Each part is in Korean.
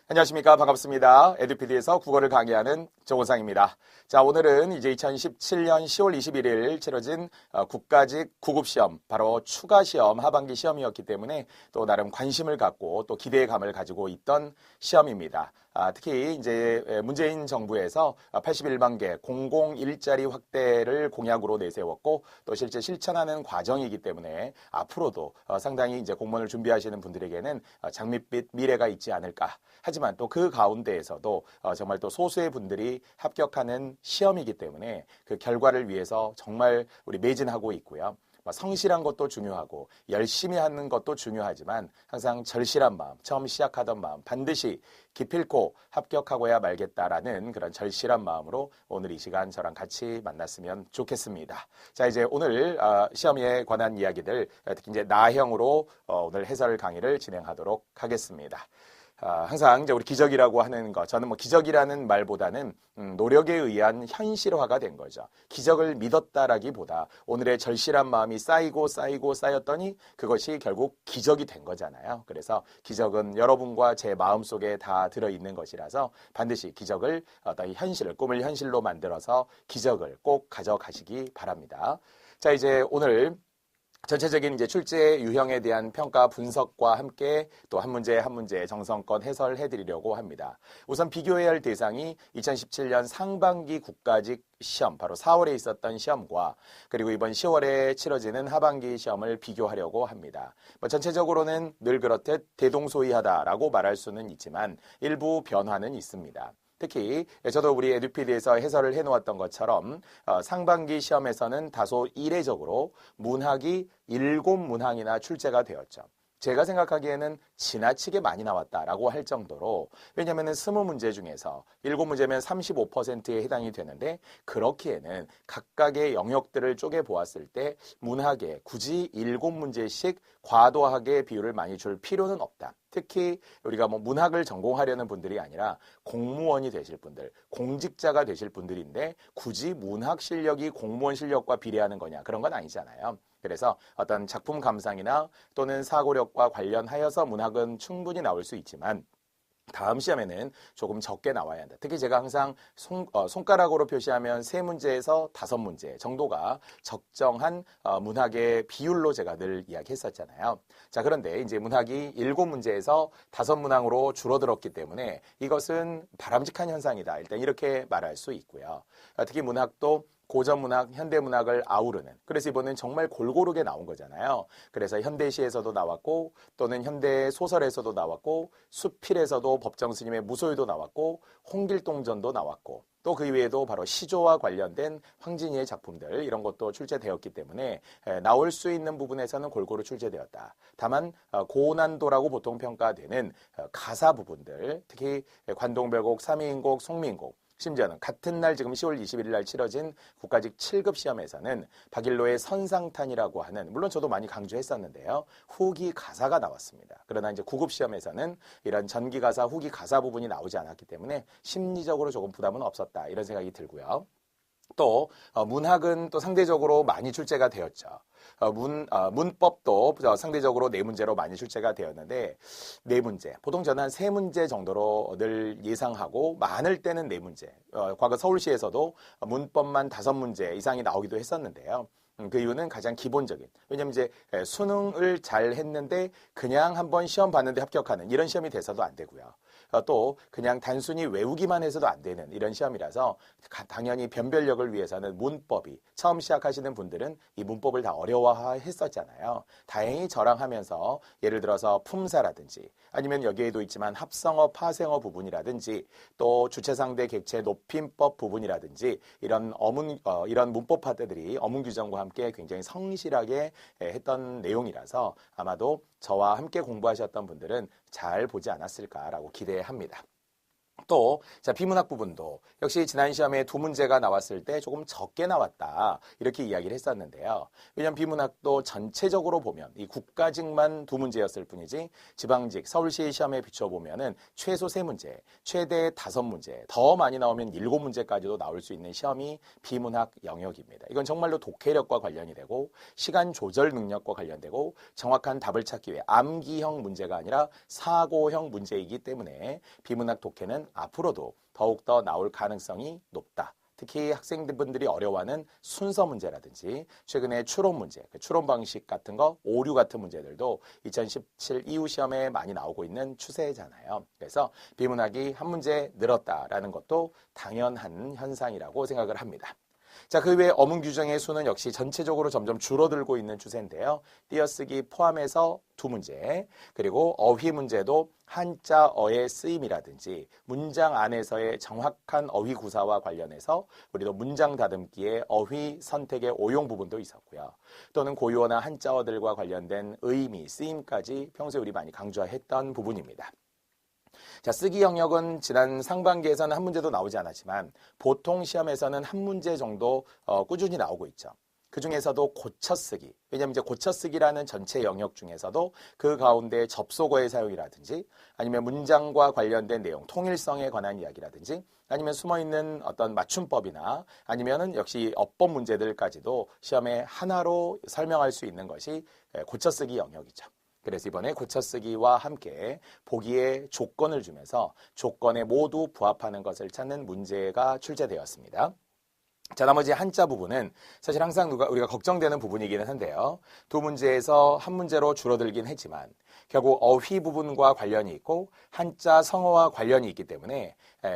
안녕하십니까. 반갑습니다. 에듀피디에서 국어를 강의하는 정호상입니다. 자, 오늘은 이제 2017년 10월 21일 치러진 국가직 구급시험, 바로 추가시험, 하반기 시험이었기 때문에 또 나름 관심을 갖고 또 기대감을 가지고 있던 시험입니다. 특히 이제 문재인 정부에서 81만 개 공공일자리 확대를 공약으로 내세웠고 또 실제 실천하는 과정이기 때문에 앞으로도 상당히 이제 공무원을 준비하시는 분들에게는 장밋빛 미래가 있지 않을까. 하지만 또 그 가운데에서도 정말 또 소수의 분들이 합격하는 시험이기 때문에 그 결과를 위해서 정말 우리 매진하고 있고요. 성실한 것도 중요하고 열심히 하는 것도 중요하지만 항상 절실한 마음, 처음 시작하던 마음 반드시 기필코 합격하고야 말겠다라는 그런 절실한 마음으로 오늘 이 시간 저랑 같이 만났으면 좋겠습니다. 자, 이제 오늘 시험에 관한 이야기들 특히 이제 나형으로 오늘 해설 강의를 진행하도록 하겠습니다. 항상 이제 우리 기적이라고 하는 거, 저는 뭐 기적이라는 말보다는 노력에 의한 현실화가 된 거죠. 기적을 믿었다라기보다 오늘의 절실한 마음이 쌓이고 쌓였더니 그것이 결국 기적이 된 거잖아요. 그래서 기적은 여러분과 제 마음속에 다 들어있는 것이라서 반드시 기적을 어떤 현실을, 꿈을 현실로 만들어서 기적을 꼭 가져가시기 바랍니다. 자, 이제 오늘 전체적인 이제 출제 유형에 대한 평가 분석과 함께 또 한 문제 한 문제 정성껏 해설해 드리려고 합니다. 우선 비교해야 할 대상이 2017년 상반기 국가직 시험, 바로 4월에 있었던 시험과 그리고 이번 10월에 치러지는 하반기 시험을 비교하려고 합니다. 전체적으로는 늘 그렇듯 대동소이하다라고 말할 수는 있지만 일부 변화는 있습니다. 특히 저도 우리 에듀피디에서 해설을 해놓았던 것처럼 상반기 시험에서는 다소 이례적으로 문학이 7문항이나 출제가 되었죠. 제가 생각하기에는 지나치게 많이 나왔다라고 할 정도로, 왜냐하면 20문제 중에서 7문제면 35%에 해당이 되는데 그렇기에는 각각의 영역들을 쪼개 보았을 때 문학에 굳이 7문제씩 과도하게 비율을 많이 줄 필요는 없다. 특히 우리가 뭐 문학을 전공하려는 분들이 아니라 공무원이 되실 분들, 공직자가 되실 분들인데 굳이 문학 실력이 공무원 실력과 비례하는 거냐, 그런 건 아니잖아요. 그래서 어떤 작품 감상이나 또는 사고력과 관련하여서 문학은 충분히 나올 수 있지만 다음 시험에는 조금 적게 나와야 한다. 특히 제가 항상 손가락으로 표시하면 3문제에서 5문제 정도가 적정한 문학의 비율로 제가 늘 이야기했었잖아요. 자, 그런데 이제 문학이 7문제에서 5문항으로 줄어들었기 때문에 이것은 바람직한 현상이다. 일단 이렇게 말할 수 있고요. 특히 문학도 고전문학, 현대문학을 아우르는, 그래서 이번엔 정말 골고루게 나온 거잖아요. 그래서 현대시에서도 나왔고 또는 현대소설에서도 나왔고 수필에서도 법정스님의 무소유도 나왔고 홍길동전도 나왔고 또 그 이외에도 바로 시조와 관련된 황진이의 작품들, 이런 것도 출제되었기 때문에 나올 수 있는 부분에서는 골고루 출제되었다. 다만 고난도라고 보통 평가되는 가사 부분들, 특히 관동별곡, 삼위인곡, 송미인곡, 심지어는 같은 날 지금 10월 21일 날 치러진 국가직 7급 시험에서는 박일로의 선상탄이라고 하는, 물론 저도 많이 강조했었는데요, 후기 가사가 나왔습니다. 그러나 이제 9급 시험에서는 이런 전기 가사, 후기 가사 부분이 나오지 않았기 때문에 심리적으로 조금 부담은 없었다, 이런 생각이 들고요. 또 문학은 또 상대적으로 많이 출제가 되었죠. 문법도 상대적으로 4문제로 많이 출제가 되었는데 4문제, 보통 저는 한 3문제 정도로 늘 예상하고 많을 때는 4문제. 과거 서울시에서도 문법만 5문제 이상이 나오기도 했었는데요. 그 이유는 가장 기본적인, 왜냐면 이제 수능을 잘 했는데 그냥 한번 시험 봤는데 합격하는 이런 시험이 돼서도 안 되고요. 또 그냥 단순히 외우기만 해서도 안 되는 이런 시험이라서 당연히 변별력을 위해서는 문법이, 처음 시작하시는 분들은 이 문법을 다 어려워했었잖아요. 다행히 저랑 하면서 예를 들어서 품사라든지 아니면 여기에도 있지만 합성어, 파생어 부분이라든지 또 주체상대 객체 높임법 부분이라든지 이런 이런 문법 파트들이 어문 규정과 함께 굉장히 성실하게 했던 내용이라서 아마도 저와 함께 공부하셨던 분들은 잘 보지 않았을까라고 기대합니다. 또, 자, 비문학 부분도 역시 지난 시험에 두 문제가 나왔을 때 조금 적게 나왔다. 이렇게 이야기를 했었는데요. 왜냐하면 비문학도 전체적으로 보면 이 국가직만 두 문제였을 뿐이지 지방직, 서울시 시험에 비춰보면은 최소 세 문제, 최대 5문제, 더 많이 나오면 7문제까지도 나올 수 있는 시험이 비문학 영역입니다. 이건 정말로 독해력과 관련이 되고 시간 조절 능력과 관련되고 정확한 답을 찾기 위해 암기형 문제가 아니라 사고형 문제이기 때문에 비문학 독해는 앞으로도 더욱더 나올 가능성이 높다. 특히 학생분들이 어려워하는 순서 문제라든지 최근에 추론 문제, 추론 방식 같은 거, 오류 같은 문제들도 2017 이후 시험에 많이 나오고 있는 추세잖아요. 그래서 비문학이 한 문제 늘었다라는 것도 당연한 현상이라고 생각을 합니다. 자, 그 외에 어문 규정의 수는 역시 전체적으로 점점 줄어들고 있는 추세인데요. 띄어쓰기 포함해서 두 문제, 그리고 어휘 문제도 한자어의 쓰임이라든지 문장 안에서의 정확한 어휘 구사와 관련해서 우리도 문장 다듬기의 어휘 선택의 오용 부분도 있었고요. 또는 고유어나 한자어들과 관련된 의미, 쓰임까지 평소에 우리 많이 강조했던 부분입니다. 자, 쓰기 영역은 지난 상반기에서는 한 문제도 나오지 않았지만 보통 시험에서는 한 문제 정도 꾸준히 나오고 있죠. 그 중에서도 고쳐쓰기, 왜냐하면 이제 고쳐쓰기라는 전체 영역 중에서도 그 가운데 접속어의 사용이라든지 아니면 문장과 관련된 내용, 통일성에 관한 이야기라든지 아니면 숨어있는 어떤 맞춤법이나 아니면은 역시 어법 문제들까지도 시험에 하나로 설명할 수 있는 것이 고쳐쓰기 영역이죠. 그래서 이번에 고쳐쓰기와 함께 보기에 조건을 주면서 조건에 모두 부합하는 것을 찾는 문제가 출제되었습니다. 자, 나머지 한자 부분은 사실 항상 우리가 걱정되는 부분이기는 한데요. 두 문제에서 한 문제로 줄어들긴 했지만 결국 어휘 부분과 관련이 있고 한자 성어와 관련이 있기 때문에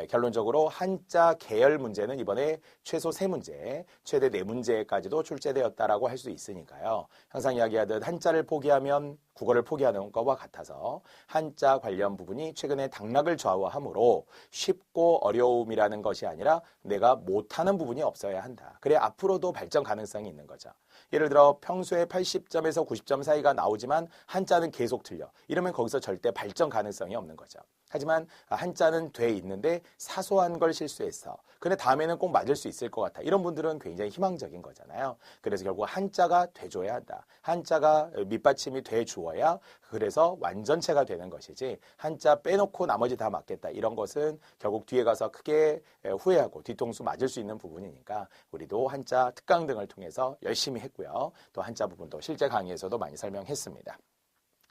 결론적으로 한자 계열 문제는 이번에 최소 3문제, 최대 4문제까지도 출제되었다라고 할 수 있으니까요. 항상 이야기하듯 한자를 포기하면 국어를 포기하는 것과 같아서 한자 관련 부분이 최근에 당락을 좌우하므로 쉽고 어려움이라는 것이 아니라 내가 못하는 부분이 없어야 한다. 그래 앞으로도 발전 가능성이 있는 거죠. 예를 들어 평소에 80점에서 90점 사이가 나오지만 한자는 계속 틀려. 이러면 거기서 절대 발전 가능성이 없는 거죠. 하지만 한자는 돼 있는데 사소한 걸 실수했어. 근데 다음에는 꼭 맞을 수 있을 것 같아. 이런 분들은 굉장히 희망적인 거잖아요. 그래서 결국 한자가 돼줘야 한다. 한자가 밑받침이 돼 주어야 그래서 완전체가 되는 것이지 한자 빼놓고 나머지 다 맞겠다. 이런 것은 결국 뒤에 가서 크게 후회하고 뒤통수 맞을 수 있는 부분이니까 우리도 한자 특강 등을 통해서 열심히 했고요. 또 한자 부분도 실제 강의에서도 많이 설명했습니다.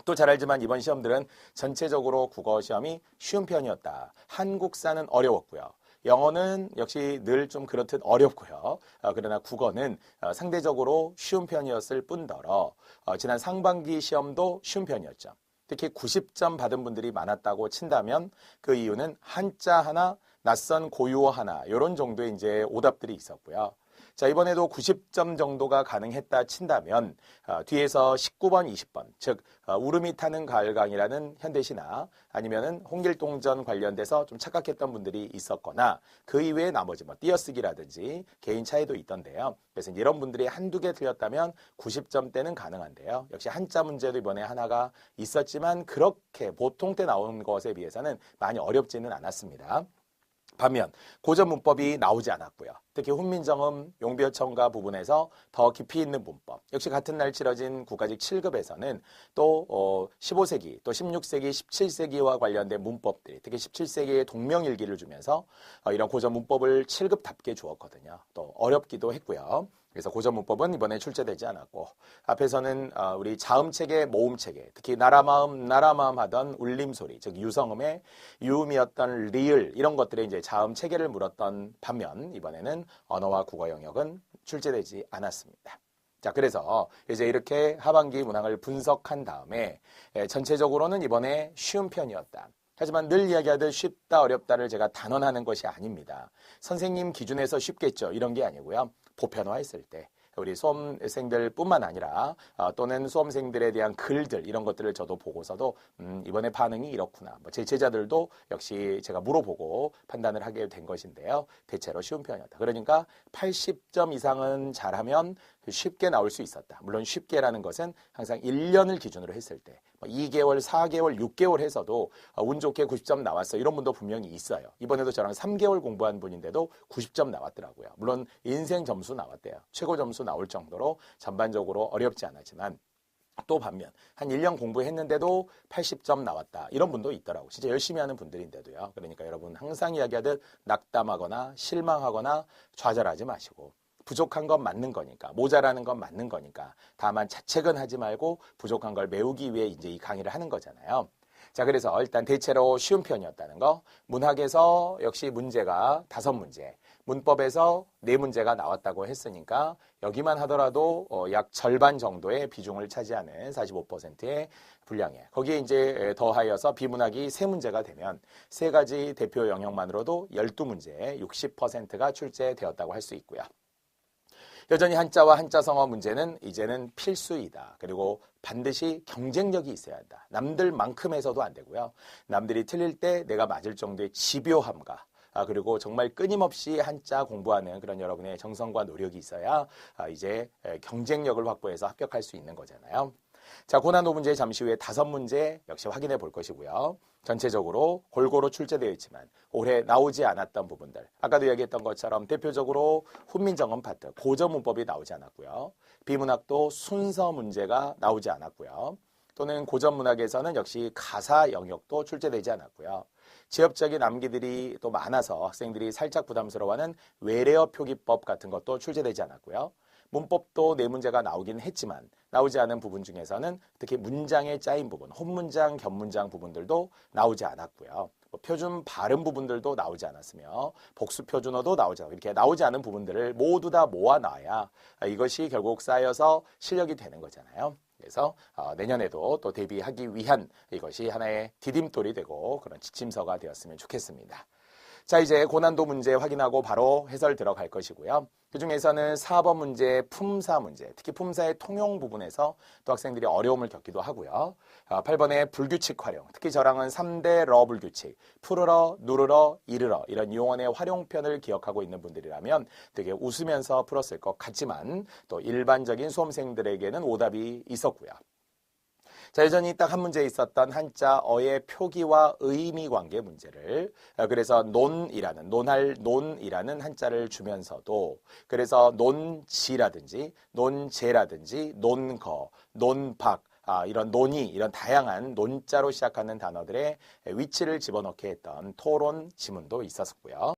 또 잘 알지만 이번 시험들은 전체적으로 국어 시험이 쉬운 편이었다. 한국사는 어려웠고요. 영어는 역시 늘 좀 그렇듯 어렵고요. 그러나 국어는 상대적으로 쉬운 편이었을 뿐더러 지난 상반기 시험도 쉬운 편이었죠. 특히 90점 받은 분들이 많았다고 친다면 그 이유는 한자 하나, 낯선 고유어 하나 이런 정도의 이제 오답들이 있었고요. 자, 이번에도 90점 정도가 가능했다 친다면 뒤에서 19번, 20번, 즉 울음이 타는 가을강이라는 현대시나 아니면은 홍길동전 관련돼서 좀 착각했던 분들이 있었거나 그 이외에 나머지 뭐 띄어쓰기라든지 개인 차이도 있던데요. 그래서 이런 분들이 한두 개 틀렸다면 90점대는 가능한데요. 역시 한자 문제도 이번에 하나가 있었지만 그렇게 보통 때 나오는 것에 비해서는 많이 어렵지는 않았습니다. 반면 고전 문법이 나오지 않았고요. 특히 훈민정음, 용비어청가 부분에서 더 깊이 있는 문법. 역시 같은 날 치러진 국가직 7급에서는 또 15세기, 또 16세기, 17세기와 관련된 문법들, 특히 17세기의 동명일기를 주면서 이런 고전 문법을 7급답게 주었거든요. 또 어렵기도 했고요. 그래서 고전 문법은 이번에 출제되지 않았고 앞에서는 우리 자음체계, 모음체계, 특히 나라마음 하던 울림소리, 즉 유성음의 유음이었던 리을 이런 것들에 이제 자음체계를 물었던 반면 이번에는 언어와 국어 영역은 출제되지 않았습니다. 자, 그래서 이제 이렇게 하반기 문항을 분석한 다음에 전체적으로는 이번에 쉬운 편이었다. 하지만 늘 이야기하듯 쉽다 어렵다를 제가 단언하는 것이 아닙니다. 선생님 기준에서 쉽겠죠. 이런 게 아니고요. 보편화했을 때 우리 수험생들 뿐만 아니라 또는 수험생들에 대한 글들 이런 것들을 저도 보고서도 이번에 반응이 이렇구나. 제 제자들도 역시 제가 물어보고 판단을 하게 된 것인데요. 대체로 쉬운 편이었다. 그러니까 80점 이상은 잘하면 쉽게 나올 수 있었다. 물론 쉽게라는 것은 항상 1년을 기준으로 했을 때 2개월, 4개월, 6개월 해서도 운 좋게 90점 나왔어. 이런 분도 분명히 있어요. 이번에도 저랑 3개월 공부한 분인데도 90점 나왔더라고요. 물론 인생 점수 나왔대요. 최고 점수 나올 정도로 전반적으로 어렵지 않았지만 또 반면 한 1년 공부했는데도 80점 나왔다. 이런 분도 있더라고요. 진짜 열심히 하는 분들인데도요. 그러니까 여러분 항상 이야기하듯 낙담하거나 실망하거나 좌절하지 마시고 부족한 건 맞는 거니까, 모자라는 건 맞는 거니까 다만 자책은 하지 말고 부족한 걸 메우기 위해 이제 이 강의를 하는 거잖아요. 자, 그래서 일단 대체로 쉬운 편이었다는 거. 문학에서 역시 문제가 5문제, 문법에서 4문제가 나왔다고 했으니까 여기만 하더라도 약 절반 정도의 비중을 차지하는 45%의 분량에, 거기에 이제 더하여서 비문학이 3문제가 되면 3가지 대표 영역만으로도 12문제, 60%가 출제되었다고 할 수 있고요. 여전히 한자와 한자성어 문제는 이제는 필수이다. 그리고 반드시 경쟁력이 있어야 한다. 남들만큼 해서도 안 되고요. 남들이 틀릴 때 내가 맞을 정도의 집요함과 그리고 정말 끊임없이 한자 공부하는 그런 여러분의 정성과 노력이 있어야 이제 경쟁력을 확보해서 합격할 수 있는 거잖아요. 자, 고난도 문제 잠시 후에 5문제 역시 확인해 볼 것이고요. 전체적으로 골고루 출제되어 있지만 올해 나오지 않았던 부분들, 아까도 이야기했던 것처럼 대표적으로 훈민정음 파트, 고전 문법이 나오지 않았고요. 비문학도 순서 문제가 나오지 않았고요. 또는 고전 문학에서는 역시 가사 영역도 출제되지 않았고요. 지엽적인 암기들이 또 많아서 학생들이 살짝 부담스러워하는 외래어 표기법 같은 것도 출제되지 않았고요. 문법도 4문제가 나오긴 했지만 나오지 않은 부분 중에서는 특히 문장에 짜인 부분, 혼문장, 견문장 부분들도 나오지 않았고요. 표준 발음 부분들도 나오지 않았으며 복수 표준어도 나오지 않고 이렇게 나오지 않은 부분들을 모두 다 모아놔야 이것이 결국 쌓여서 실력이 되는 거잖아요. 그래서 내년에도 또 대비하기 위한 이것이 하나의 디딤돌이 되고 그런 지침서가 되었으면 좋겠습니다. 자, 이제 고난도 문제 확인하고 바로 해설 들어갈 것이고요. 그중에서는 4번 문제, 품사 문제, 특히 품사의 통용 부분에서 또 학생들이 어려움을 겪기도 하고요. 8번의 불규칙 활용, 특히 저랑은 3대 러 불규칙, 풀으러, 누르러, 이르러 이런 용언의 활용편을 기억하고 있는 분들이라면 되게 웃으면서 풀었을 것 같지만 또 일반적인 수험생들에게는 오답이 있었고요. 자, 여전히 딱 한 문제 있었던 한자 어의 표기와 의미 관계 문제를 그래서 논할 논이라는 한자를 주면서도 그래서 논지라든지 논제라든지 논거, 논박 이런 논의, 이런 다양한 논자로 시작하는 단어들의 위치를 집어넣게 했던 토론 지문도 있었고요.